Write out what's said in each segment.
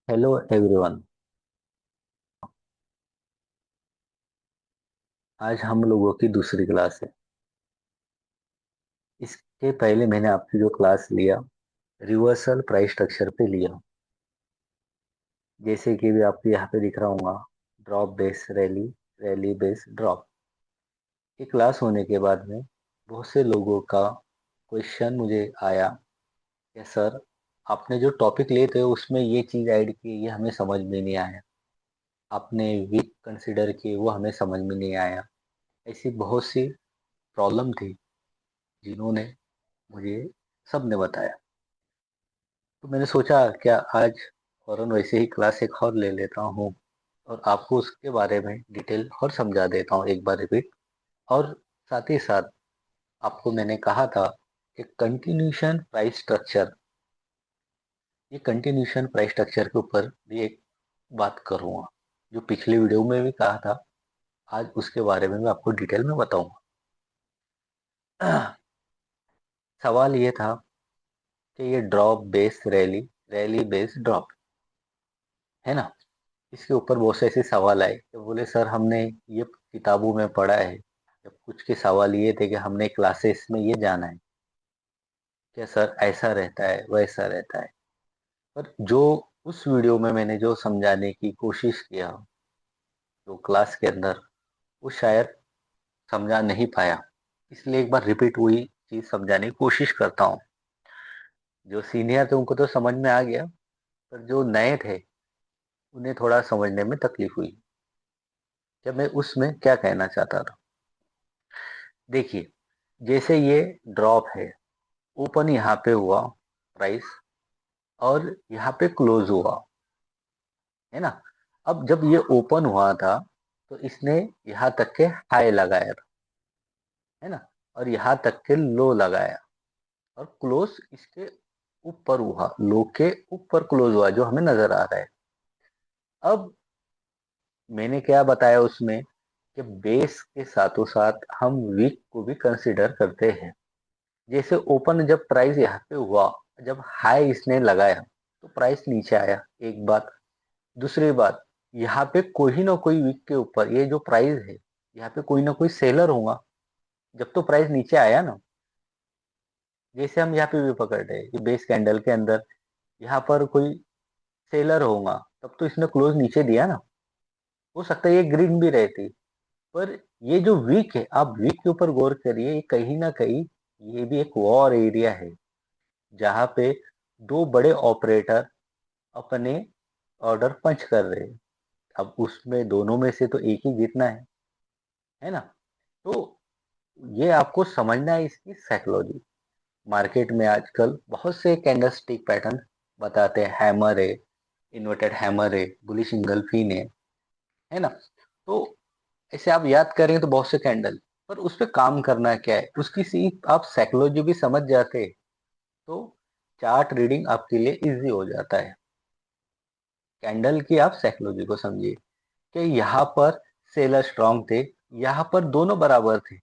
Hello everyone. आज हम लोगों की दूसरी क्लास है। इसके पहले मैंने आपकी जो क्लास लिया रिवर्सल प्राइस स्ट्रक्चर पे लिया। जैसे कि भी आपको यहाँ पे दिख रहा होगा, drop base rally, rally base drop. ये क्लास होने के बाद में बहुत से लोगों का क्वेश्चन मुझे आया कि सर, आपने जो टॉपिक लिए थे उसमें ये चीज़ ऐड की, ये हमें समझ में नहीं आया। आपने वीक कंसिडर किए, वो हमें समझ में नहीं आया। ऐसी बहुत सी प्रॉब्लम थी जिन्होंने मुझे सबने बताया। तो मैंने सोचा क्या आज फौरन वैसे ही क्लास एक और ले लेता हूँ और आपको उसके बारे में डिटेल और समझा देता हूँ एक बार रिपीट। और साथ ही साथ आपको मैंने कहा था कि कंटिन्यूशन प्राइस स्ट्रक्चर, ये कंटिन्यूशन प्राइस स्ट्रक्चर के ऊपर भी एक बात करूँगा। जो पिछले वीडियो में भी कहा था, आज उसके बारे में मैं आपको डिटेल में बताऊंगा। सवाल ये था कि ये drop base rally, rally base drop है ना। इसके ऊपर बहुत से ऐसे सवाल आए कि बोले सर, हमने ये किताबों में पढ़ा है। जब कुछ के सवाल ये थे कि हमने क्लासेस में ये जाना है क्या सर, ऐसा रहता है वैसा रहता है। पर जो उस वीडियो में मैंने जो समझाने की कोशिश किया जो क्लास के अंदर, वो शायद समझा नहीं पाया। इसलिए एक बार रिपीट हुई चीज समझाने की कोशिश करता हूँ। जो सीनियर थे उनको तो समझ में आ गया, पर जो नए थे उन्हें थोड़ा समझने में तकलीफ हुई कि मैं उसमें क्या कहना चाहता था। देखिए, जैसे ये ड्रॉप है, ओपन यहाँ पे हुआ प्राइस और यहाँ पे क्लोज हुआ, है ना। अब जब ये ओपन हुआ था तो इसने यहाँ तक के हाई लगाया था, है ना, और यहाँ तक के लो लगाया और क्लोज इसके ऊपर हुआ, लो के ऊपर क्लोज हुआ जो हमें नजर आ रहा है। अब मैंने क्या बताया उसमें कि बेस के साथों साथ हम वीक को भी कंसिडर करते हैं। जैसे ओपन जब प्राइस यहाँ पे हुआ, जब हाई इसने लगाया तो प्राइस नीचे आया, एक बात। दूसरी बात, यहाँ पे कोई ना कोई वीक के ऊपर ये जो प्राइस है, यहाँ पे कोई ना कोई सेलर होगा जब तो प्राइस नीचे आया ना। जैसे हम यहाँ पे भी पकड़ रहे हैं कि बेस कैंडल के अंदर यहाँ पर कोई सेलर होगा, तब तो इसने क्लोज नीचे दिया ना। हो सकता है ये ग्रीन भी रहती, पर ये जो वीक है, आप वीक के ऊपर गौर करिए, ये कहीं ना कहीं ये भी एक वॉर एरिया है जहाँ पे दो बड़े ऑपरेटर अपने ऑर्डर पंच कर रहे हैं। अब उसमें दोनों में से तो एक ही जीतना है ना। तो ये आपको समझना है इसकी साइकोलॉजी। मार्केट में आजकल बहुत से कैंडलस्टिक पैटर्न बताते हैं, हैमर है, इन्वर्टेड हैमर है, बुलिश इंगल्फिन है ना। तो ऐसे आप याद करें तो बहुत से कैंडल, पर उस पर काम करना क्या है उसकी सिर्फ आप साइकोलॉजी भी समझ जाते तो चार्ट रीडिंग आपके लिए इजी हो जाता है। कैंडल की आप साइकोलॉजी को समझिए कि यहाँ पर सेलर स्ट्रांग थे, यहाँ पर दोनों बराबर थे,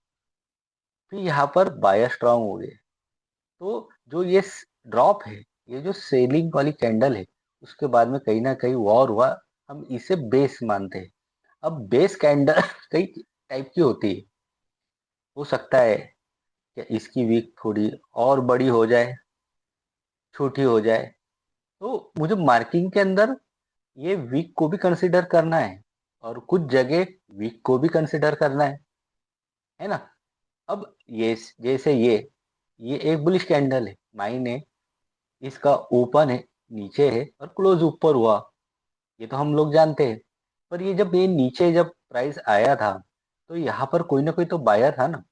फिर यहाँ पर बायर स्ट्रांग हो गए। तो जो ये ड्रॉप है, ये जो सेलिंग वाली कैंडल है, उसके बाद में कहीं ना कहीं वॉर हुआ। हम इसे बेस मानते हैं। अब बेस कैंडल कई टाइप की होती है। हो सकता है कि इसकी वीक थोड़ी और बड़ी हो जाए, छोटी हो जाए। तो मुझे मार्किंग के अंदर ये वीक को भी कंसिडर करना है और कुछ जगह वीक को भी कंसिडर करना है ना। अब ये जैसे ये एक बुलिश कैंडल है, मायने इसका ओपन है, नीचे है और क्लोज ऊपर हुआ, ये तो हम लोग जानते हैं। पर ये जब ये नीचे जब प्राइस आया था तो यहाँ पर कोई ना कोई तो बायर था ना।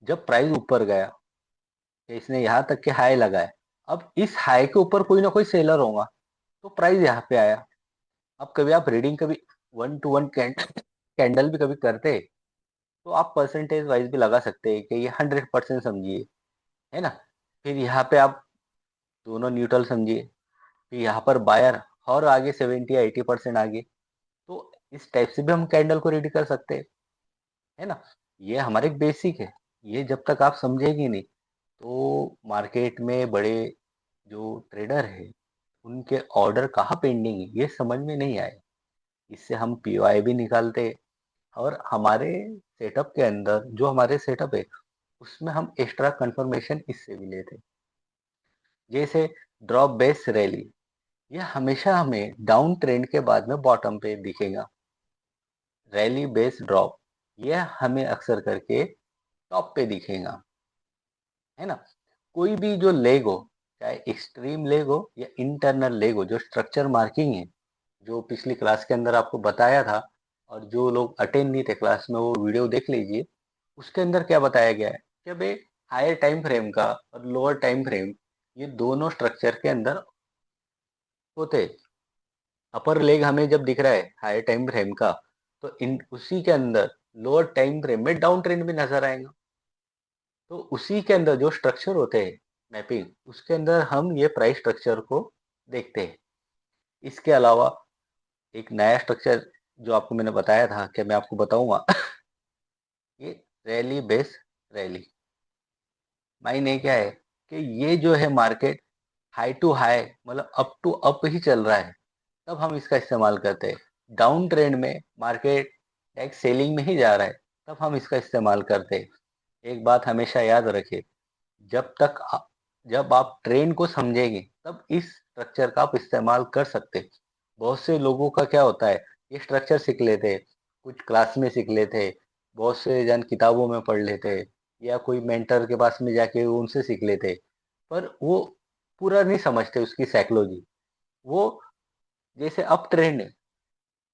जब प्राइस ऊपर गया तो इसने यहाँ तक के हाई लगाया, अब इस हाई के ऊपर कोई ना कोई सेलर होगा तो प्राइस यहाँ पे आया। अब कभी आप रीडिंग कभी वन टू वन कैंडल भी कभी करते हैं, तो आप परसेंटेज वाइज भी लगा सकते हैं कि ये 100% समझिए, है ना। फिर यहाँ पे आप दोनों न्यूट्रल समझिए, फिर यहाँ पर बायर और आगे 70 या 80% आगे। तो इस टाइप से भी हम कैंडल को रेडी कर सकते हैं, है ना। ये हमारे बेसिक है। ये जब तक आप समझेंगे नहीं तो मार्केट में बड़े जो ट्रेडर है उनके ऑर्डर कहाँ पेंडिंग है ये समझ में नहीं आए। इससे हम पीओआई भी निकालते और हमारे सेटअप के अंदर जो हमारे सेटअप है उसमें हम एक्स्ट्रा कंफर्मेशन इससे भी लेते। जैसे ड्रॉप बेस रैली, यह हमेशा हमें डाउन ट्रेंड के बाद में बॉटम पे दिखेगा। रैली बेस ड्रॉप, यह हमें अक्सर करके टॉप पे दिखेगा, है ना। कोई भी जो लेग हो, चाहे एक्सट्रीम लेग हो या इंटरनल लेग हो, जो स्ट्रक्चर मार्किंग है, जो पिछली क्लास के अंदर आपको बताया था, और जो लोग अटेंड नहीं थे क्लास में वो वीडियो देख लीजिए। उसके अंदर क्या बताया गया है कि भाई हायर टाइम फ्रेम का और लोअर टाइम फ्रेम, ये दोनों स्ट्रक्चर के अंदर होते। अपर लेग हमें जब दिख रहा है हायर टाइम फ्रेम का, तो इन उसी के अंदर लोअर टाइम फ्रेम में डाउन ट्रेंड भी नजर आएगा। तो उसी के अंदर जो स्ट्रक्चर होते हैं मैपिंग, उसके अंदर हम ये प्राइस स्ट्रक्चर को देखते हैं। इसके अलावा एक नया स्ट्रक्चर जो आपको मैंने बताया था कि मैं आपको बताऊंगा ये रैली बेस रैली। मायने क्या है कि ये जो है मार्केट हाई टू हाई, मतलब अप टू अप ही चल रहा है, तब हम इसका इस्तेमाल करते हैं। डाउन ट्रेंड में मार्केट एक सेलिंग में ही जा रहा है, तब हम इसका इस्तेमाल करते हैं। एक बात हमेशा याद रखें, जब तक जब आप ट्रेंड को समझेंगे तब इस स्ट्रक्चर का आप इस्तेमाल कर सकते हैं। बहुत से लोगों का क्या होता है, ये स्ट्रक्चर सीख लेते हैं, कुछ क्लास में सीख लेते हैं, बहुत से जन किताबों में पढ़ लेते हैं, या कोई मेंटर के पास में जाके उनसे सीख लेते हैं, पर वो पूरा नहीं समझते उसकी साइकोलॉजी। वो जैसे अप ट्रेंड है,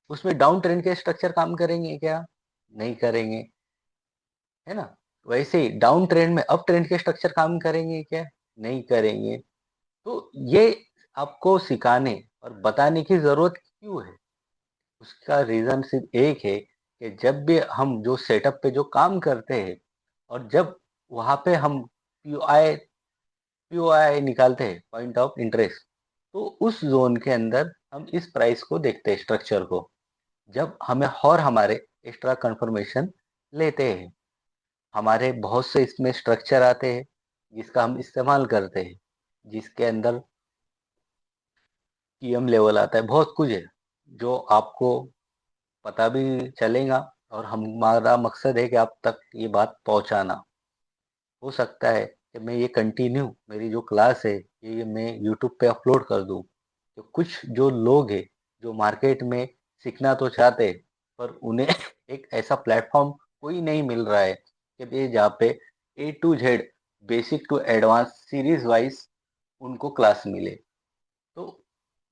उसमें डाउन ट्रेंड के स्ट्रक्चर काम करेंगे क्या? नहीं करेंगे, है ना। वैसे ही डाउन ट्रेंड में अप ट्रेंड के स्ट्रक्चर काम करेंगे क्या? नहीं करेंगे। तो ये आपको सिखाने और बताने की जरूरत क्यों है? उसका रीजन सिर्फ एक है कि जब भी हम जो सेटअप पे जो काम करते हैं, और जब वहां पे हम पीओआई पीओआई निकालते हैं, पॉइंट ऑफ इंटरेस्ट, तो उस जोन के अंदर हम इस प्राइस को देखते हैं, स्ट्रक्चर को। जब हमें और हमारे एक्स्ट्रा कंफर्मेशन लेते हैं, हमारे बहुत से इसमें स्ट्रक्चर आते हैं जिसका हम इस्तेमाल करते हैं, जिसके अंदर पीएम लेवल आता है, बहुत कुछ है जो आपको पता भी चलेगा, और हमारा मकसद है कि आप तक ये बात पहुंचाना। हो सकता है कि मैं ये कंटिन्यू मेरी जो क्लास है ये मैं यूट्यूब पे अपलोड कर दूं, तो कुछ जो लोग हैं जो मार्केट में सीखना तो चाहते हैं, पर उन्हें एक ऐसा प्लेटफॉर्म कोई नहीं मिल रहा है कि ये जहाँ पे A to Z basic to advance series wise उनको क्लास मिले। तो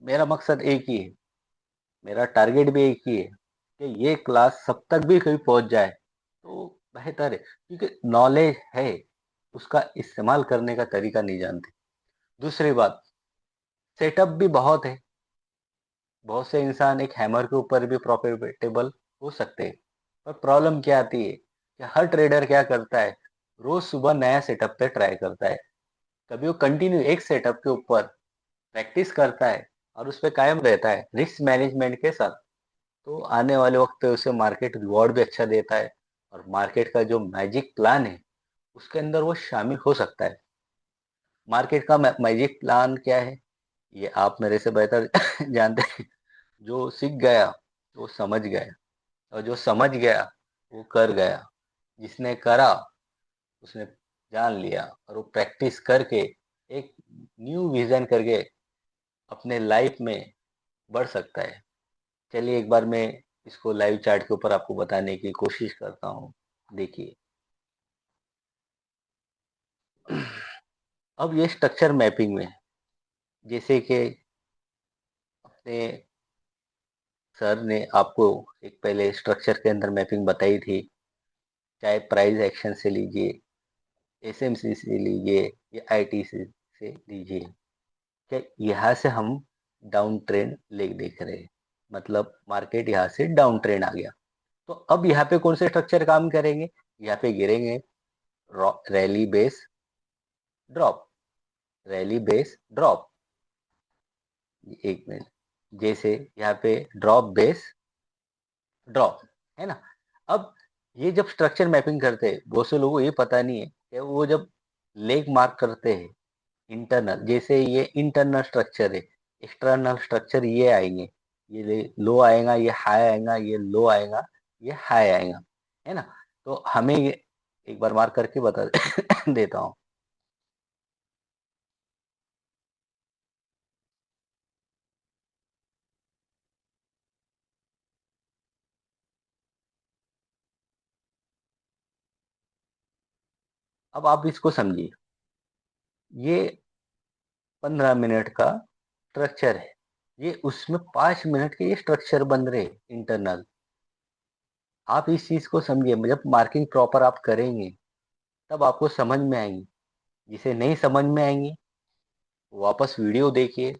मेरा मकसद एक ही है, मेरा टारगेट भी एक ही है कि ये क्लास सब तक भी कोई पहुंच जाए तो बेहतर है, क्योंकि नॉलेज है, उसका इस्तेमाल करने का तरीका नहीं जानते। दूसरी बात, सेटअप भी बहुत है, बहुत से इंसान एक हैमर के ऊपर भी प्रॉफिटेबल हो सकते हैं। पर प्रॉब्लम क्या आती है कि हर ट्रेडर क्या करता है, रोज सुबह नया सेटअप पे ट्राई करता है। कभी वो कंटिन्यू एक सेटअप के ऊपर प्रैक्टिस करता है और उस पर कायम रहता है रिस्क मैनेजमेंट के साथ, तो आने वाले वक्त पे उसे मार्केट रिवॉर्ड भी अच्छा देता है, और मार्केट का जो मैजिक प्लान है उसके अंदर वो शामिल हो सकता है। मार्केट का मैजिक प्लान क्या है, ये आप मेरे से बेहतर जानते हैं। जो सीख गया वो समझ गया, और जो समझ गया वो कर गया। जिसने करा उसने जान लिया, और वो प्रैक्टिस करके एक न्यू विजन करके अपने लाइफ में बढ़ सकता है। चलिए एक बार मैं इसको लाइव चार्ट के ऊपर आपको बताने की कोशिश करता हूँ। देखिए, अब ये स्ट्रक्चर मैपिंग में, जैसे कि अपने सर ने आपको एक पहले स्ट्रक्चर के अंदर मैपिंग बताई थी, चाहे प्राइस एक्शन से लीजिए, एसएमसी से लीजिए, या आईटीसी से लीजिए, क्या यहाँ से हम डाउन ट्रेंड ले देख रहे हैं, मतलब मार्केट यहाँ से डाउन ट्रेंड आ गया। तो अब यहाँ पे कौन से स्ट्रक्चर काम करेंगे? यहाँ पे गिरेंगे rally base drop, rally base drop. एक मिनट, जैसे यहाँ पे ड्रॉप बेस ड्रॉप, है ना। अब ये जब स्ट्रक्चर मैपिंग करते हैं, बहुत से लोगों को ये पता नहीं है कि वो जब लेग मार्क करते हैं इंटरनल, जैसे ये इंटरनल स्ट्रक्चर है, एक्सटर्नल स्ट्रक्चर ये आएंगे, ये लो आएगा, ये हाई आएगा, ये लो आएगा, ये हाई आएगा, है ना। तो हमें ये एक बार मार्क करके बता देता हूँ। अब आप इसको समझिए, ये 15 मिनट का स्ट्रक्चर है, ये उसमें 5 मिनट के ये स्ट्रक्चर बन रहे इंटरनल। आप इस चीज को समझिए, जब मार्किंग प्रॉपर आप करेंगे तब आपको समझ में आएंगी। जिसे नहीं समझ में आएंगी वापस वीडियो देखिए,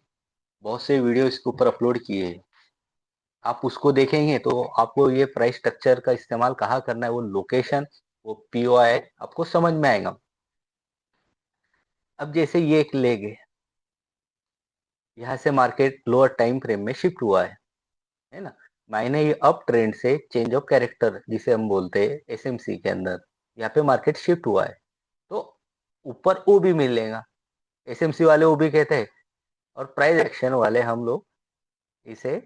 बहुत से वीडियो इसके ऊपर अपलोड किए हैं, आप उसको देखेंगे तो आपको ये प्राइस स्ट्रक्चर का इस्तेमाल कहाँ करना है, वो लोकेशन, वो पीओआई आपको समझ में आएगा। अब जैसे ये एक लेग है, यहाँ से मार्केट लोअर टाइम फ्रेम में शिफ्ट हुआ है ना। मायने ये अप ट्रेंड से चेंज ऑफ कैरेक्टर जिसे हम बोलते हैं एसएमसी के अंदर, यहाँ पे मार्केट शिफ्ट हुआ है, तो ऊपर ओ भी मिलेगा। एसएमसी वाले ओ भी कहते हैं, और प्राइस एक्शन वाले हम लोग इसे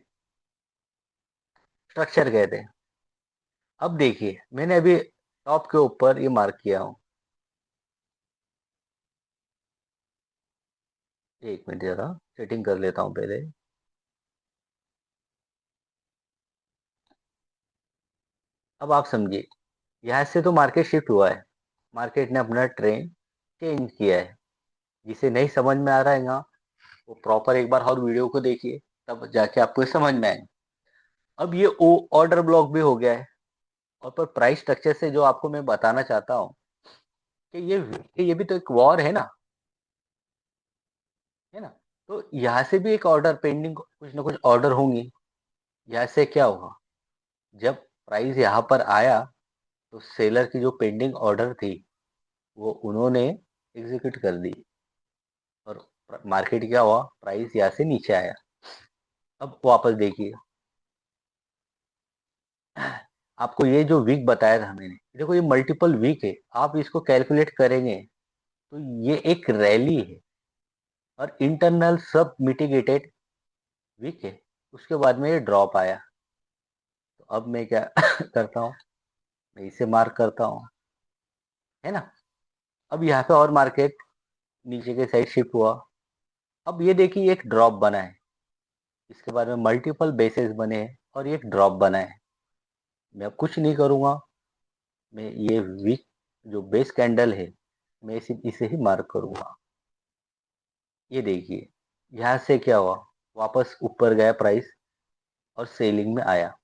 स्ट्रक्चर कहते हैं। अब देखिए मैंने अभी टॉप के ऊपर ये मार्क किया हूँ, एक मिनट जरा सेटिंग कर लेता हूँ पहले। अब आप समझिए, यहाँ से तो मार्केट शिफ्ट हुआ है, मार्केट ने अपना ट्रेंड चेंज किया है। जिसे नहीं समझ में आ रहा है ना, वो प्रॉपर एक बार और वीडियो को देखिए, तब जाके आपको ये समझ में आएगा। अब ये ओ ऑर्डर ब्लॉक भी हो गया है, और पर प्राइस स्ट्रक्चर से जो आपको मैं बताना चाहता हूँ कि ये भी तो एक वॉर है ना। तो यहाँ से भी एक ऑर्डर पेंडिंग, कुछ ना कुछ ऑर्डर होंगी। यहाँ से क्या होगा, जब प्राइस यहाँ पर आया तो सेलर की जो पेंडिंग ऑर्डर थी वो उन्होंने एग्जीक्यूट कर दी, और मार्केट क्या हुआ, प्राइस यहाँ से नीचे आया। अब वापस देखिए, आपको ये जो वीक बताया था मैंने, देखो ये मल्टीपल वीक है, आप इसको कैलकुलेट करेंगे तो ये एक रैली है, और इंटरनल सब मिटिगेटेड वीक है। उसके बाद में ये ड्रॉप आया, तो अब मैं क्या करता हूँ, मैं इसे मार्क करता हूँ, है ना। अब यहाँ पे और मार्केट नीचे के साइड शिफ्ट हुआ। अब ये देखिए एक ड्रॉप बना है, इसके बाद में मल्टीपल बेसेस बने हैं और ये एक ड्रॉप बना है। मैं अब कुछ नहीं करूँगा, मैं ये वीक जो बेस कैंडल है, मैं इसे ही मार्क करूँगा। ये देखिए यहाँ से क्या हुआ, वापस ऊपर गया प्राइस और सेलिंग में आया,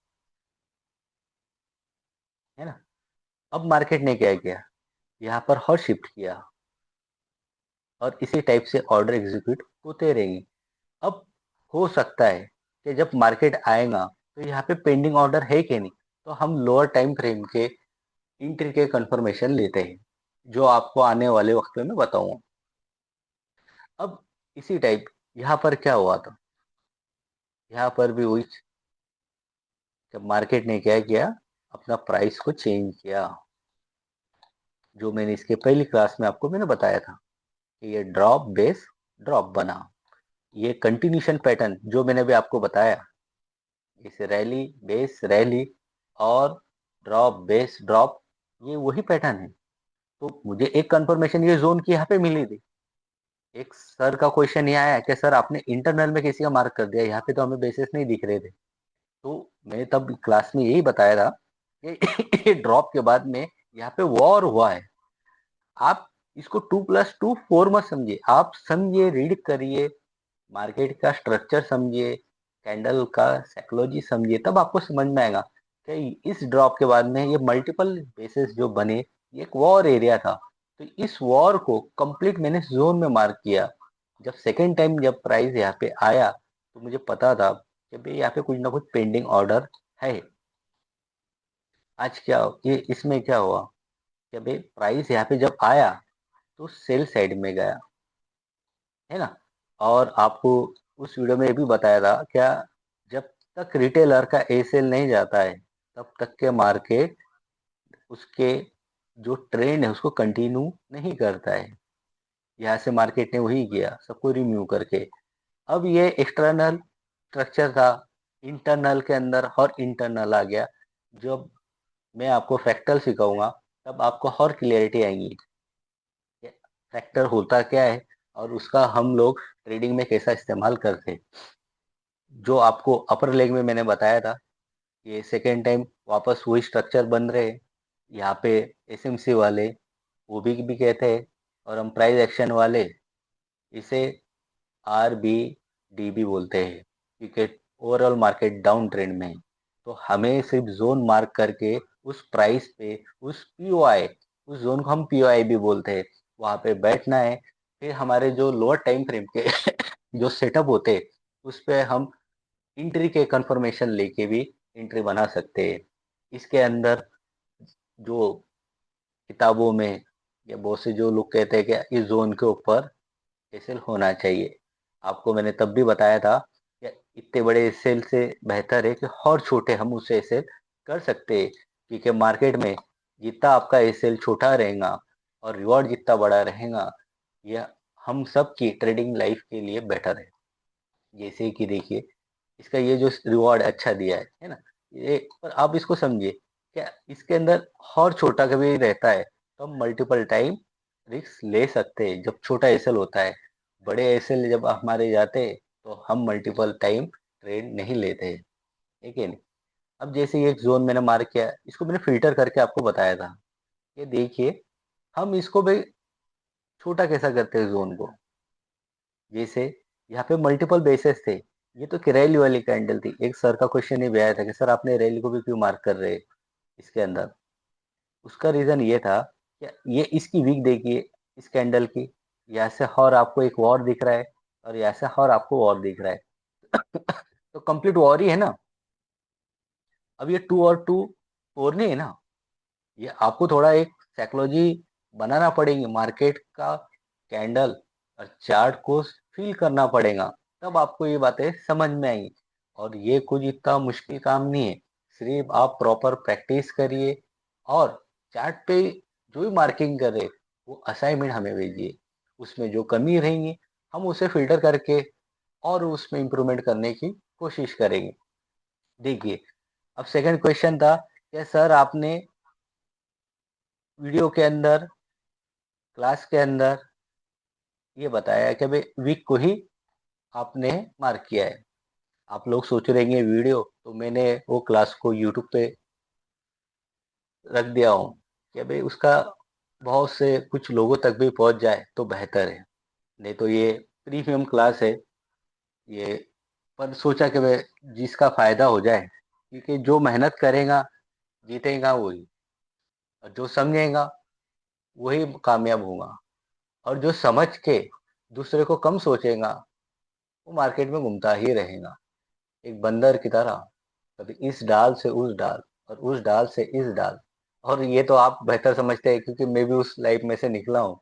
है ना। अब मार्केट ने क्या किया, यहाँ पर हॉट शिफ्ट किया, और इसी टाइप से ऑर्डर एग्जीक्यूट होते रहेंगे। अब हो सकता है कि जब मार्केट आएगा तो यहाँ पे पेंडिंग ऑर्डर है कि नहीं, तो हम लोअर टाइम फ्रेम के इंट्री के कंफर्मेशन लेते हैं, जो आपको आने वाले वक्त में बताऊंगा। अब इसी टाइप यहाँ पर क्या हुआ था, यहाँ पर भी वही, जब मार्केट ने क्या किया, अपना प्राइस को चेंज किया, जो मैंने इसके पहली क्लास में आपको मैंने बताया था कि ये ड्रॉप बेस ड्रॉप बना। ये कंटिन्यूशन पैटर्न जो मैंने अभी आपको बताया, इस रैली बेस रैली और ड्रॉप बेस ड्रॉप, ये वही पैटर्न है। तो मुझे एक कंफर्मेशन ये जोन की यहाँ पे मिली थी। एक सर का क्वेश्चन ये आया कि सर आपने इंटरनल में किसी का मार्क कर दिया, यहाँ पे तो हमें बेसिस नहीं दिख रहे थे। तो मैंने तब क्लास में यही बताया था कि ये ड्रॉप के बाद में यहाँ पे वॉर हुआ है। आप इसको 2+2 4 मत समझिए, आप समझिए, रीड करिए, मार्केट का स्ट्रक्चर समझिए, कैंडल का साइकोलॉजी समझिए, तब आपको समझ में आएगा कि इस ड्रॉप के बाद में ये मल्टीपल बेसिस जो बने, ये एक वॉर एरिया था। तो इस वॉर को कंप्लीट मैंने जोन में मार्क किया। जब सेकेंड टाइम जब प्राइस यहाँ पे आया तो मुझे पता था कि भाई यहाँ पे कुछ ना कुछ पेंडिंग ऑर्डर है। आज क्या ये इसमें क्या हुआ कि भाई प्राइस यहाँ पे जब आया तो सेल साइड में गया, है ना। और आपको उस वीडियो में ये भी बताया था क्या, जब तक रिटेलर का ए सेल नहीं जाता है तब तक के मार्केट उसके जो ट्रेंड है उसको कंटिन्यू नहीं करता है। यहाँ से मार्केट ने वही किया, सबको रिम्यू करके अब ये एक्सटर्नल स्ट्रक्चर था, इंटरनल के अंदर और इंटरनल आ गया। जब मैं आपको फ्रैक्टल सिखाऊंगा तब आपको और क्लियरिटी आएंगी फ्रैक्टर होता क्या है और उसका हम लोग ट्रेडिंग में कैसा इस्तेमाल करते हैं। जो आपको अपर लेग में मैंने बताया था, ये सेकेंड टाइम वापस वही स्ट्रक्चर बन रहे हैं। यहाँ पे एसएमसी वाले वो भी कहते हैं, और हम प्राइस एक्शन वाले इसे RBDB बोलते हैं, क्योंकि ओवरऑल मार्केट डाउन ट्रेंड में है। तो हमें सिर्फ जोन मार्क करके उस प्राइस पे, उस पीओआई, उस जोन को हम पीओआई भी बोलते हैं, वहां पे बैठना है। फिर हमारे जो लोअर टाइम फ्रेम के जो सेटअप होते हैं उस पे हम एंट्री के कंफर्मेशन लेके भी एंट्री बना सकते हैं। इसके अंदर जो किताबों में या बहुत से जो लोग कहते हैं कि इस जोन के ऊपर एसएल होना चाहिए, आपको मैंने तब भी बताया था कि इतने बड़े एसएल से बेहतर है कि और छोटे हम उसे एसएल कर सकते हैं, क्योंकि मार्केट में जितना आपका एसएल छोटा रहेगा और रिवॉर्ड जितना बड़ा रहेगा, यह हम सब की ट्रेडिंग लाइफ के लिए बेटर है। जैसे कि देखिए, इसका ये जो रिवॉर्ड अच्छा दिया है ना, ये पर आप इसको समझिए, क्या इसके अंदर और छोटा कभी रहता है तो हम मल्टीपल टाइम रिस्क ले सकते हैं जब छोटा एसएल होता है। बड़े एसएल जब हमारे जाते हैं तो हम मल्टीपल टाइम ट्रेड नहीं लेते हैं, ठीक है नहीं। अब जैसे ये एक जोन मैंने मार्क किया, इसको मैंने फिल्टर करके आपको बताया था। ये देखिए, हम इसको भी छोटा कैसा करते हैं जोन को। जैसे यहाँ पे मल्टीपल बेसेस थे, ये तो रैली वाली कैंडल थी। एक सर का क्वेश्चन ये भी आया था कि सर आपने रैली को भी क्यों मार्क कर रहे हैं इसके अंदर। उसका रीजन ये था कि ये इसकी वीक देखिए, इस कैंडल की, यहाँ से और आपको एक वॉर दिख रहा है और यहाँ से और आपको वॉर दिख रहा है तो कंप्लीट वॉर ही है ना। अब ये 2 और 2 4 नहीं है ना, ये आपको थोड़ा एक साइकोलॉजी बनाना पड़ेगी मार्केट का, कैंडल और चार्ट को फील करना पड़ेगा, तब आपको ये बातें समझ में आएंगी। और ये कुछ इतना मुश्किल काम नहीं है, सिर्फ आप प्रॉपर प्रैक्टिस करिए और चार्ट पे जो भी मार्किंग कर रहे वो असाइनमेंट हमें भेजिए। उसमें जो कमी रहेंगी हम उसे फिल्टर करके और उसमें इम्प्रूवमेंट करने की कोशिश करेंगे। देखिए, अब सेकंड क्वेश्चन था कि सर आपने वीडियो के अंदर, क्लास के अंदर ये बताया कि भाई वीक को ही आपने मार्क किया है। आप लोग सोच रहेंगे वीडियो, तो मैंने वो क्लास को यूट्यूब पे रख दिया हूँ कि भाई उसका बहुत से कुछ लोगों तक भी पहुंच जाए तो बेहतर है। नहीं तो ये प्रीमियम क्लास है ये, पर सोचा कि भाई जिसका फायदा हो जाए, क्योंकि जो मेहनत करेगा जीतेगा वही, और जो समझेगा वही कामयाब होगा, और जो समझ के दूसरे को कम सोचेगा वो मार्केट में घूमता ही रहेगा, एक बंदर की तरह, कभी इस डाल से उस डाल और उस डाल से इस डाल। और ये तो आप बेहतर समझते हैं क्योंकि मैं भी उस लाइफ में से निकला हूँ।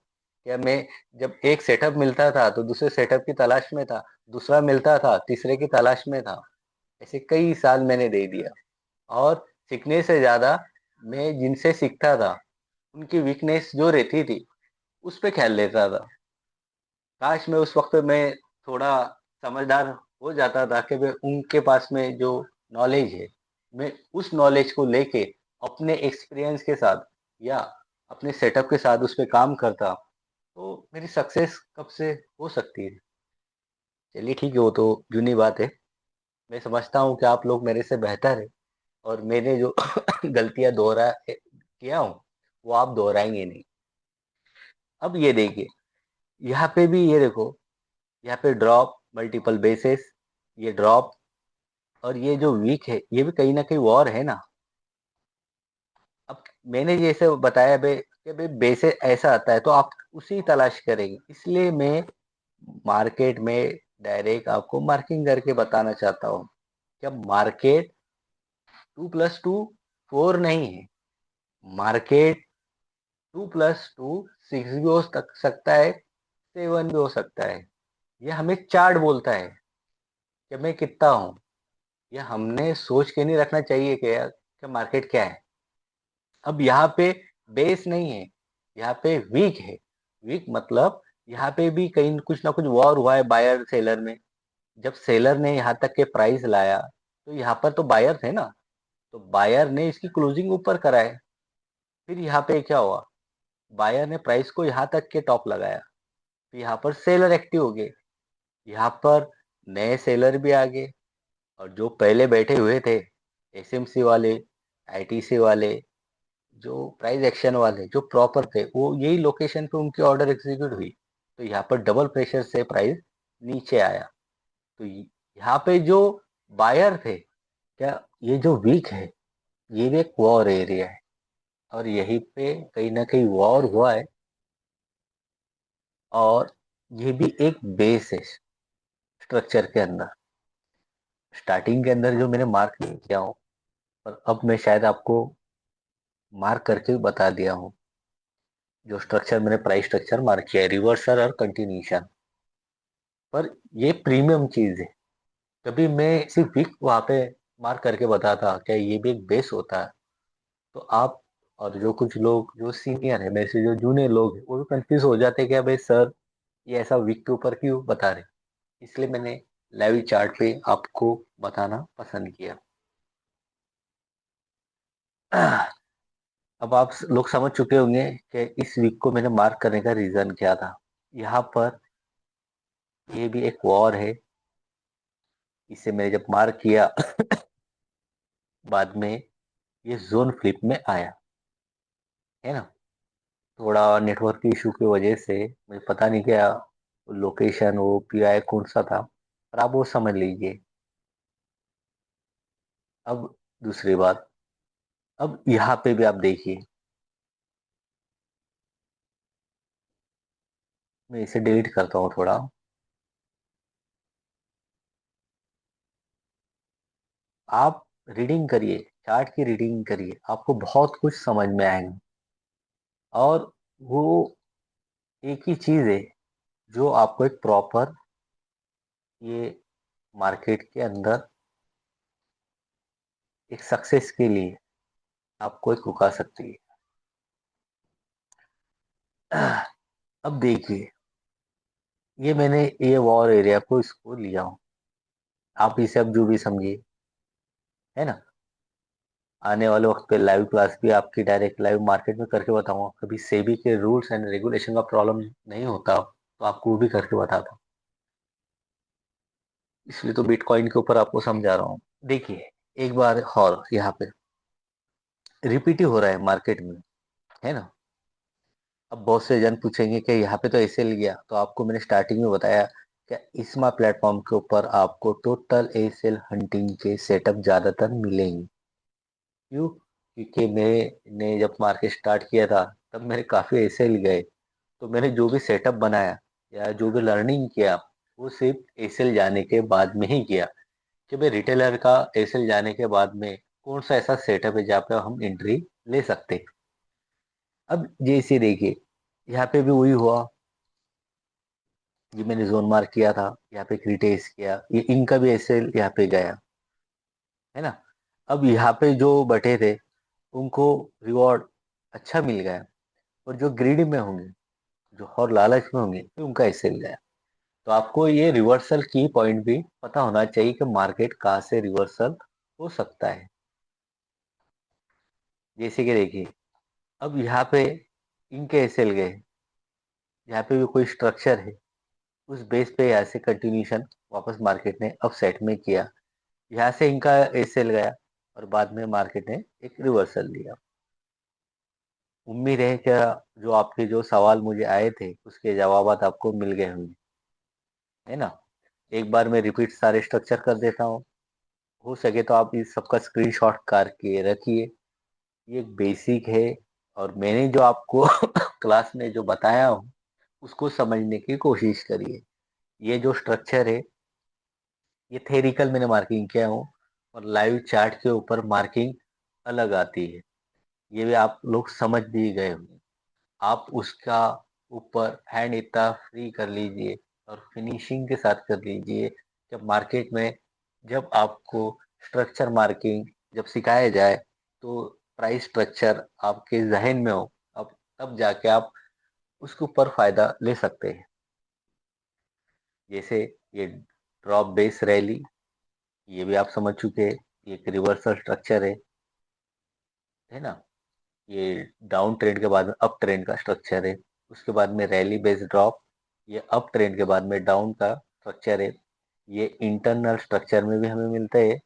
क्या मैं जब एक सेटअप मिलता था तो दूसरे सेटअप की तलाश में था, दूसरा मिलता था तीसरे की तलाश में था। ऐसे कई साल मैंने दे दिया, और सीखने से ज्यादा मैं जिनसे सीखता था उनकी वीकनेस जो रहती थी उस पे ख्याल लेता था। काश मैं उस वक्त मैं थोड़ा समझदार हो जाता था कि मैं उनके पास में जो नॉलेज है, मैं उस नॉलेज को लेके अपने एक्सपीरियंस के साथ या अपने सेटअप के साथ उस पर काम करता, तो मेरी सक्सेस कब से हो सकती है। चलिए ठीक है, वो तो जूनी बात है। मैं समझता हूँ कि आप लोग मेरे से बेहतर है, और मैंने जो गलतियां दोहरा किया हूँ वो आप दोहराएंगे नहीं। अब ये देखिए, यहाँ पे भी ये देखो, यहाँ पे ड्रॉप मल्टीपल बेसिस, ये ड्रॉप, और ये जो वीक है ये भी कहीं ना कहीं वॉर है ना। अब मैंने जैसे बताया बे कि भाई बेसिस ऐसा आता है तो आप उसी तलाश करेंगे, इसलिए मैं मार्केट में डायरेक्ट आपको मार्किंग करके बताना चाहता हूँ कि अब मार्केट 2+2 4 नहीं है, मार्केट 2+2 6 भी हो सकता है, 7 भी हो सकता है। ये हमें चार्ट बोलता है कि मैं कितना हूँ। ये हमने सोच के नहीं रखना चाहिए कि यार कि मार्केट क्या है। अब यहाँ पे बेस नहीं है, यहाँ पे वीक है। वीक मतलब यहाँ पे भी कहीं कुछ ना कुछ वॉर हुआ है बायर सेलर में, जब सेलर ने यहाँ तक के प्राइस लाया तो यहाँ पर तो बायर थे ना, तो बायर ने इसकी क्लोजिंग ऊपर कराए। फिर यहाँ पे क्या हुआ, बायर ने प्राइस को यहाँ तक के टॉप लगाया, तो यहाँ पर सेलर एक्टिव हो गए। यहाँ पर नए सेलर भी आ गए, और जो पहले बैठे हुए थे एसएमसी वाले, आईटीसी वाले, जो प्राइस एक्शन वाले जो प्रॉपर थे, वो यही लोकेशन पे उनकी ऑर्डर एग्जीक्यूट हुई। तो यहाँ पर डबल प्रेशर से प्राइस नीचे आया। तो यहाँ पे जो बायर थे, क्या ये जो वीक है, ये भी एक वॉर एरिया है, और यहीं पे कहीं ना कहीं वॉर हुआ है। और ये भी एक बेस है स्ट्रक्चर के अंदर। स्टार्टिंग के अंदर जो मैंने मार्क नहीं किया हूँ, पर अब मैं शायद आपको मार्क करके बता दिया हूँ। जो स्ट्रक्चर मैंने प्राइस स्ट्रक्चर मार्क किया है, रिवर्सल और कंटिन्यूशन, पर ये प्रीमियम चीज है। कभी मैं सिर्फ वीक वहां पे मार्क करके बताता क्या ये भी एक बेस होता है, तो आप और जो कुछ लोग जो सीनियर है मेरे से, जो जूनियर लोग हैं, वो भी कंफ्यूज हो जाते हैं कि भाई सर ये ऐसा वीक के ऊपर क्यों बता रहे। इसलिए मैंने लाइव चार्ट पे आपको बताना पसंद किया। अब आप लोग समझ चुके होंगे कि इस वीक को मैंने मार्क करने का रीजन क्या था। यहाँ पर ये भी एक वॉर है, इसे मैंने जब मार्क किया बाद में ये जोन फ्लिप में आया, है ना। थोड़ा नेटवर्क की इशू की वजह से मुझे पता नहीं क्या लोकेशन वो पीआई कौन सा था, पर आप वो समझ लीजिए। अब दूसरी बात, अब यहाँ पे भी आप देखिए, मैं इसे डिलीट करता हूँ थोड़ा। आप रीडिंग करिए, चार्ट की रीडिंग करिए, आपको बहुत कुछ समझ में आएगा। और वो एक ही चीज है जो आपको एक प्रॉपर ये मार्केट के अंदर एक सक्सेस के लिए आपको एक रुका सकती है। अब देखिए, ये मैंने ये वॉर एरिया को इसको लिया हूँ, आप इसे अब जो भी समझिए, है ना। आने वाले वक्त पे लाइव क्लास भी आपकी डायरेक्ट लाइव मार्केट में करके बताऊंगा। कभी सेबी के रूल्स एंड रेगुलेशन का प्रॉब्लम नहीं होता तो आपको वो भी करके बताता हूँ। इसलिए तो बिटकॉइन के ऊपर आपको समझा रहा हूँ। देखिए, एक बार और यहाँ पे रिपीट ही हो रहा है मार्केट में, है ना। अब बहुत से जन पूछेंगे कि यहाँ पे तो ऐसे लिया, तो आपको मैंने स्टार्टिंग में बताया कि इसमा प्लेटफॉर्म के ऊपर आपको टोटल एसेल हंटिंग के सेटअप ज्यादातर मिलेंगे। क्यों? क्योंकि मैंने जब मार्केट स्टार्ट किया था तब मेरे काफी एसेल गए। तो मैंने जो भी सेटअप बनाया या जो भी लर्निंग किया, वो सिर्फ एसेल जाने के बाद में ही किया, कि भाई रिटेलर का एसेल जाने के बाद में कौन सा ऐसा सेटअप है जहाँ पे हम एंट्री ले सकते हैं। अब जैसे देखिए, यहाँ पे भी वही हुआ, ये मैंने जोन मार्क किया था, यहाँ पे क्रिटेस किया, ये इनका भी एसेल यहाँ पे गया, है ना। अब यहाँ पे जो बटे थे उनको रिवॉर्ड अच्छा मिल गया, और जो ग्रीडी में होंगे, जो और लालच में होंगे, तो उनका एसेल गया। तो आपको ये रिवर्सल की पॉइंट भी पता होना चाहिए कि मार्केट कहाँ से रिवर्सल हो सकता है। जैसे कि देखिए, अब यहाँ पे इनके एसेल गए, यहाँ पे भी कोई स्ट्रक्चर है, उस बेस पे यहाँ से कंटिन्यूशन वापस मार्केट ने अब सेट में किया, यहाँ से इनका एसेल गया, और बाद में मार्केट ने एक रिवर्सल दिया। उम्मीद है क्या जो आपके जो सवाल मुझे आए थे उसके जवाब आपको मिल गए होंगे, है ना। एक बार मैं रिपीट सारे स्ट्रक्चर कर देता हूँ, हो सके तो आप इस सबका स्क्रीनशॉट करके रखिए। ये एक बेसिक है, और मैंने जो आपको क्लास में जो बताया हूँ उसको समझने की कोशिश करिए। ये जो स्ट्रक्चर है, ये थेरिकल मैंने मार्किंग किया हूँ, और लाइव चार्ट के ऊपर मार्किंग अलग आती है। ये भी आप लोग समझ भी गए होंगे। आप उसका ऊपर हैंड इतना फ्री कर लीजिए, और फिनिशिंग के साथ कर लीजिए। जब मार्केट में जब आपको स्ट्रक्चर मार्किंग जब सिखाया जाए, तो प्राइस स्ट्रक्चर आपके जहन में हो, अब तब जाके आप उसके ऊपर फायदा ले सकते हैं। जैसे ये ड्रॉप बेस रैली, ये भी आप समझ चुके हैं, ये एक रिवर्सल स्ट्रक्चर है ना। ये डाउन ट्रेंड के बाद में अप ट्रेंड का स्ट्रक्चर है। उसके बाद में रैली बेस्ड ड्रॉप, ये अप ट्रेंड के बाद में डाउन का स्ट्रक्चर है। ये इंटरनल स्ट्रक्चर में भी हमें मिलते हैं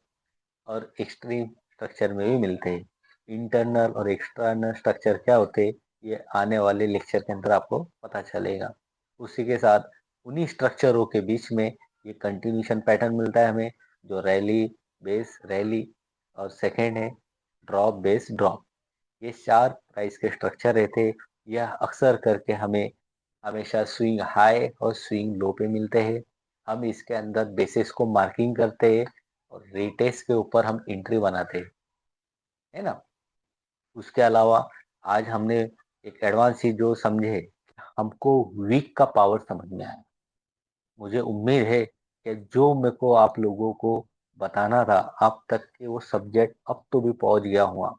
और एक्सट्रीम स्ट्रक्चर में भी मिलते हैं। इंटरनल और एक्सटर्नल स्ट्रक्चर क्या होते हैं, ये आने वाले लेक्चर के अंदर आपको पता चलेगा। उसी के साथ उन्हीं स्ट्रक्चरों के बीच में ये कंटिन्यूशन पैटर्न मिलता है हमें, जो रैली बेस रैली और सेकेंड है ड्रॉप बेस ड्रॉप। ये चार प्राइस के स्ट्रक्चर रहते, यह अक्सर करके हमें हमेशा स्विंग हाई और स्विंग लो पे मिलते हैं। हम इसके अंदर बेसिस को मार्किंग करते हैं और रिटेस्ट के ऊपर हम एंट्री बनाते हैं, है ना। उसके अलावा आज हमने एक एडवांस चीज जो समझे, हमको वीक का पावर समझ में आया। मुझे उम्मीद है कि जो मेरे को आप लोगों को बताना था अब तक के वो सब्जेक्ट अब तो भी पहुंच गया हुआ।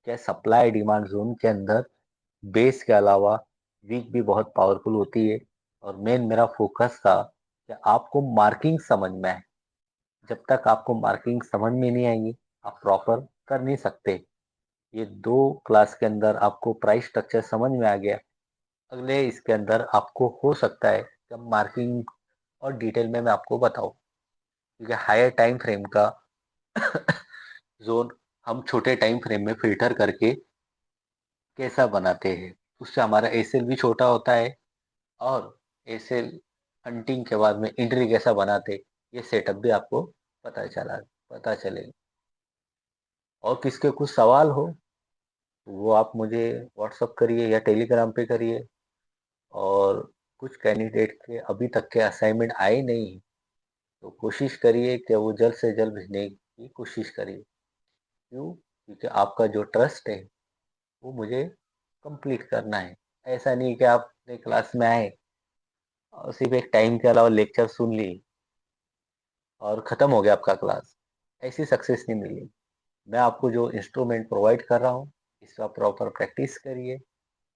क्या सप्लाई डिमांड जोन के अंदर बेस के अलावा वीक भी बहुत पावरफुल होती है। और मेन मेरा फोकस था कि आपको मार्किंग समझ में आए। जब तक आपको मार्किंग समझ में नहीं आएगी, आप प्रॉपर कर नहीं सकते। ये दो क्लास के अंदर आपको प्राइस स्ट्रक्चर समझ में आ गया। अगले इसके अंदर आपको हो सकता है कि मार्किंग और डिटेल में मैं आपको बताऊं, क्योंकि हायर टाइम फ्रेम का जोन हम छोटे टाइम फ्रेम में फिल्टर करके कैसा बनाते हैं, उससे हमारा एसएल भी छोटा होता है। और एसएल हंटिंग के बाद में एंट्री कैसा बनाते, ये सेटअप भी आपको पता चला पता चलेगा। और किसके कुछ सवाल हो तो वो आप मुझे व्हाट्सअप करिए या टेलीग्राम पे करिए। और कुछ कैंडिडेट के अभी तक के असाइनमेंट आए नहीं, तो कोशिश करिए कि वो जल्द से जल्द भेजने की कोशिश करिए। क्यों? क्योंकि आपका जो ट्रस्ट है वो मुझे कंप्लीट करना है। ऐसा नहीं कि आपने क्लास में आए और सिर्फ एक टाइम के अलावा लेक्चर सुन ली और ख़त्म हो गया आपका क्लास, ऐसी सक्सेस नहीं मिली। मैं आपको जो इंस्ट्रूमेंट प्रोवाइड कर रहा हूँ, इसका प्रॉपर प्रैक्टिस करिए,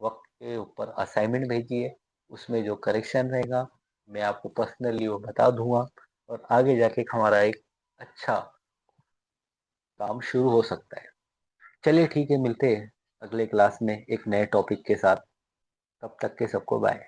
वक्त के ऊपर असाइनमेंट भेजिए, उसमें जो करेक्शन रहेगा मैं आपको पर्सनली वो बता दूंगा। और आगे जाके हमारा एक अच्छा काम शुरू हो सकता है। चलिए ठीक है, मिलते हैं अगले क्लास में एक नए टॉपिक के साथ। तब तक के सबको बाय।